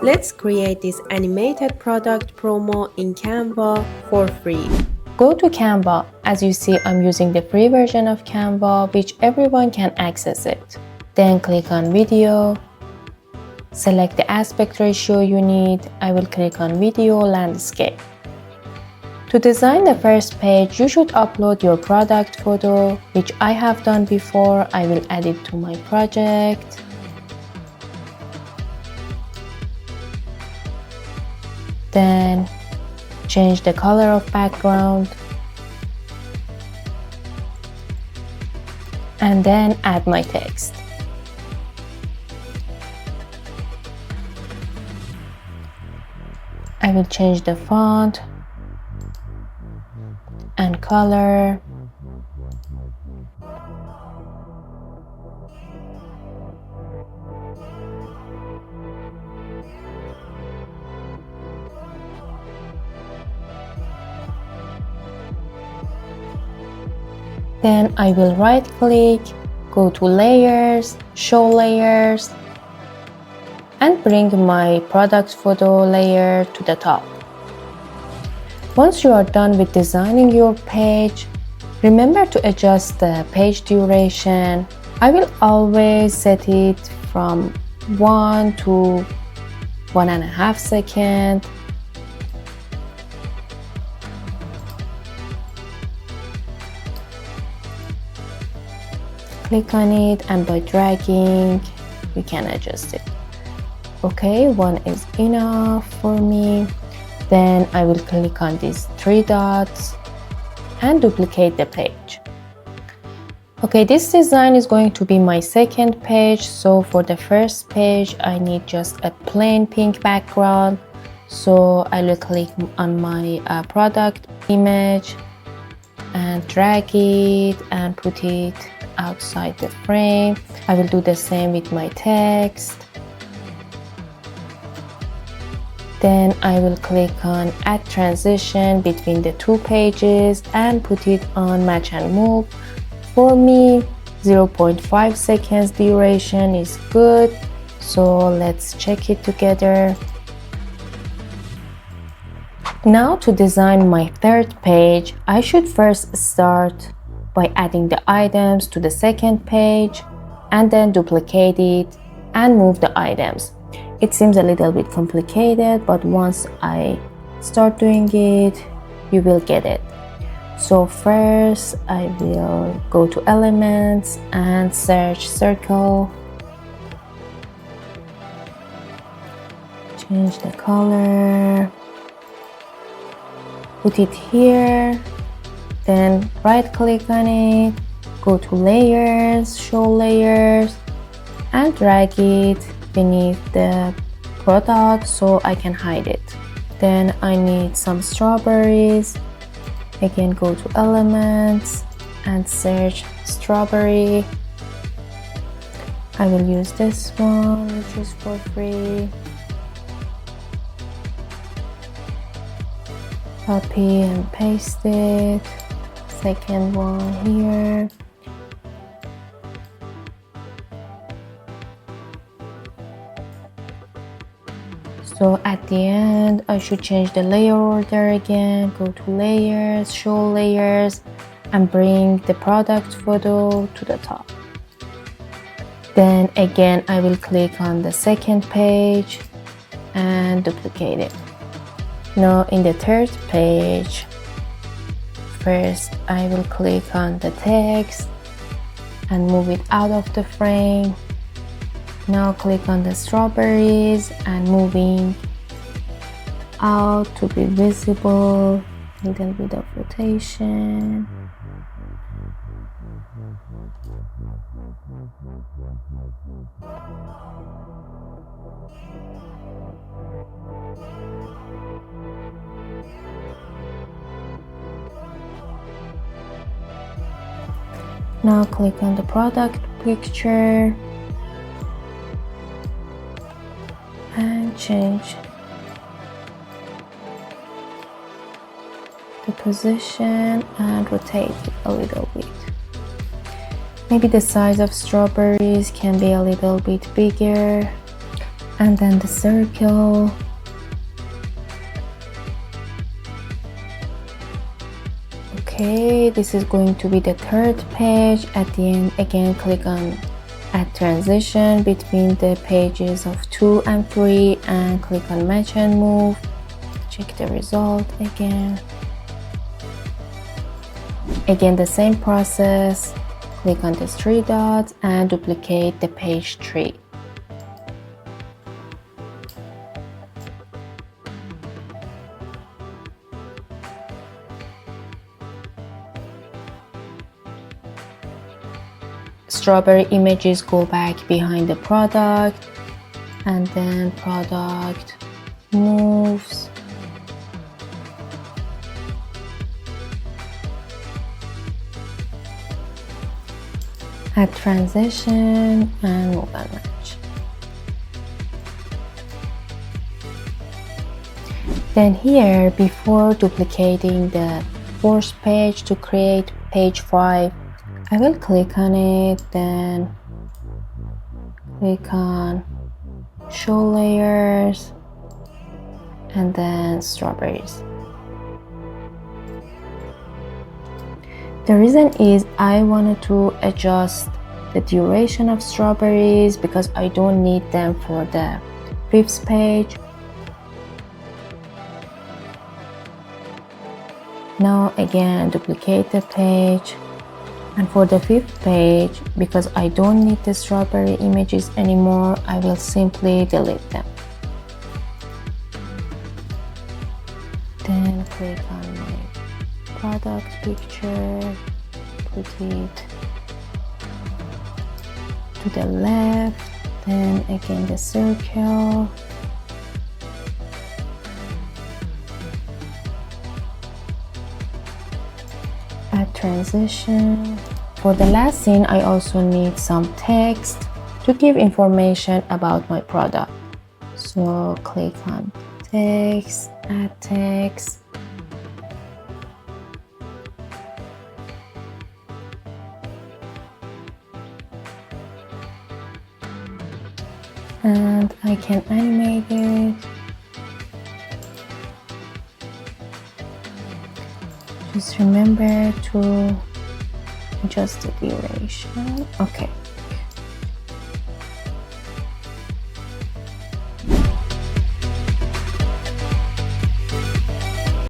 Let's create this animated product promo in Canva for free. Go to Canva. As you see, I'm using the free version of Canva, which everyone can access it. Then click on video. Select the aspect ratio you need. I will click on video landscape. To design the first page, you should upload your product photo, which I have done before. I will add it to my project. Then change the color of background. And then add my text. I will change the font and color. Then I will right click, go to layers, show layers, and bring my product photo layer to the top. Once you are done with designing your page, remember to adjust the page duration. I will always set it from 1 to 1.5 seconds. Click on it, and by dragging we can adjust it. Okay, 1 is enough for me. Then I will click on these 3 dots and duplicate the page. Okay, this design is going to be my second page. So for the first page, I need just a plain pink background. So I will click on my product image and drag it and put it outside the frame. I will do the same with my text. Then I will click on add transition between the 2 pages and put it on match and move. For me, 0.5 seconds duration is good. So let's check it together. Now to design my third page, I should first start by adding the items to the second page and then duplicate it and move the items. It seems a little bit complicated, but once I start doing it, you will get it. So first I will go to elements and search circle. Change the color. Put it here. Then right click on it, go to layers, show layers, and drag it beneath the product so I can hide it. Then I need some strawberries. Again, go to elements and search strawberry. I will use this one, which is for free. Copy and paste it. Second one here. So at the end, I should change the layer order again. Go to layers, show layers, and bring the product photo to the top. Then again, I will click on the second page and duplicate it. Now in the third page, first I will click on the text and move it out of the frame. Now click on the strawberries and moving out to be visible. A little bit of rotation. Now click on the product picture and change the position and rotate it a little bit. Maybe the size of strawberries can be a little bit bigger. And then the circle. Okay, this is going to be the third page. At the end, again, click on add transition between the pages of 2 and 3 and click on match and move. Check the result again. Again, the same process. Click on the 3 dots and duplicate the page 3. Strawberry images go back behind the product, and then product moves. Add transition and move and match. Then here, before duplicating the fourth page to create page 5, I will click on it, then click on show layers, and then strawberries. The reason is I wanted to adjust the duration of strawberries because I don't need them for the 5th page. Now again, duplicate the page. And for the 5th page, because I don't need the strawberry images anymore, I will simply delete them. Then click on my product picture, put it to the left, then again the circle. Add transition. For the last scene, I also need some text to give information about my product. So click on text, add text. And I can animate it. Just remember to adjust the duration. Okay.